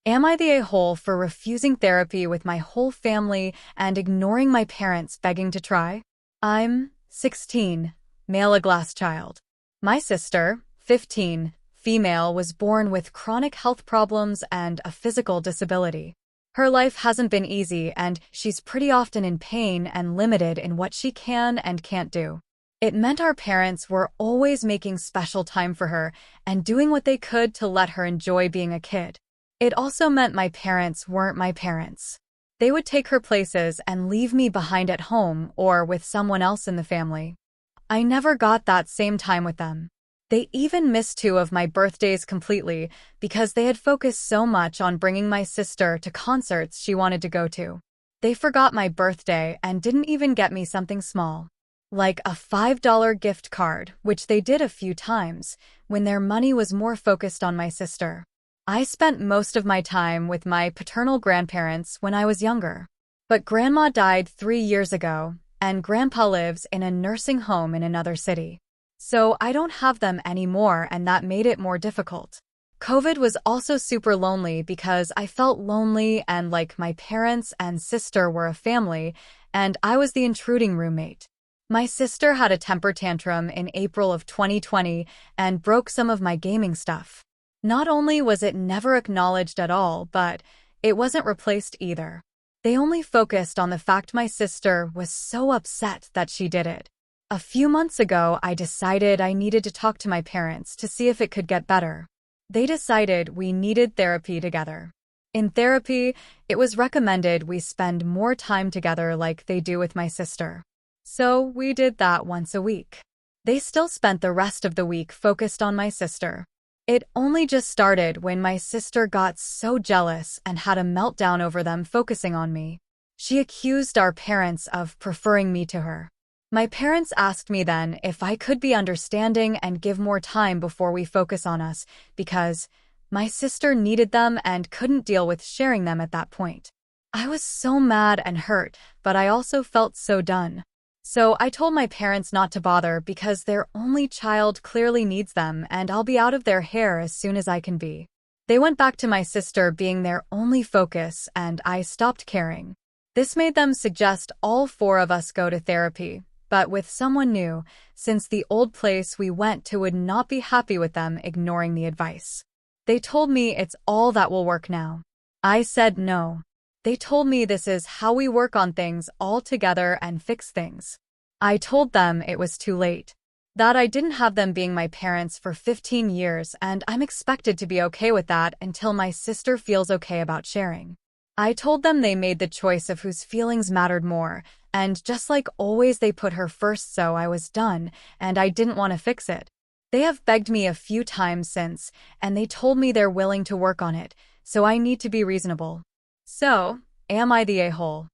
Am I the a-hole for refusing therapy with my whole family and ignoring my parents begging to try? I'm 16, male, a glass child. My sister, 15, female, was born with chronic health problems and a physical disability. Her life hasn't been easy, and she's pretty often in pain and limited in what she can and can't do. It meant our parents were always making special time for her and doing what they could to let her enjoy being a kid. It also meant my parents weren't my parents. They would take her places and leave me behind at home or with someone else in the family. I never got that same time with them. They even missed 2 of my birthdays completely because they had focused so much on bringing my sister to concerts she wanted to go to. They forgot my birthday and didn't even get me something small, like a $5 gift card, which they did a few times when their money was more focused on my sister. I spent most of my time with my paternal grandparents when I was younger. But Grandma died 3 years ago, and Grandpa lives in a nursing home in another city. So I don't have them anymore, and that made it more difficult. COVID was also super lonely because I felt lonely and like my parents and sister were a family, and I was the intruding roommate. My sister had a temper tantrum in April of 2020 and broke some of my gaming stuff. Not only was it never acknowledged at all, but it wasn't replaced either. They only focused on the fact my sister was so upset that she did it. A few months ago, I decided I needed to talk to my parents to see if it could get better. They decided we needed therapy together. In therapy, it was recommended we spend more time together like they do with my sister. So we did that once a week. They still spent the rest of the week focused on my sister. It only just started when my sister got so jealous and had a meltdown over them focusing on me. She accused our parents of preferring me to her. My parents asked me then if I could be understanding and give more time before we focus on us, because my sister needed them and couldn't deal with sharing them at that point. I was so mad and hurt, but I also felt so done. So I told my parents not to bother because their only child clearly needs them, and I'll be out of their hair as soon as I can be. They went back to my sister being their only focus, and I stopped caring. This made them suggest all 4 of us go to therapy, but with someone new, since the old place we went to would not be happy with them ignoring the advice. They told me it's all that will work now. I said no. They told me this is how we work on things all together and fix things. I told them it was too late. That I didn't have them being my parents for 15 years, and I'm expected to be okay with that until my sister feels okay about sharing. I told them they made the choice of whose feelings mattered more, and just like always they put her first, so I was done, and I didn't want to fix it. They have begged me a few times since, and they told me they're willing to work on it, so I need to be reasonable. So, am I the a-hole?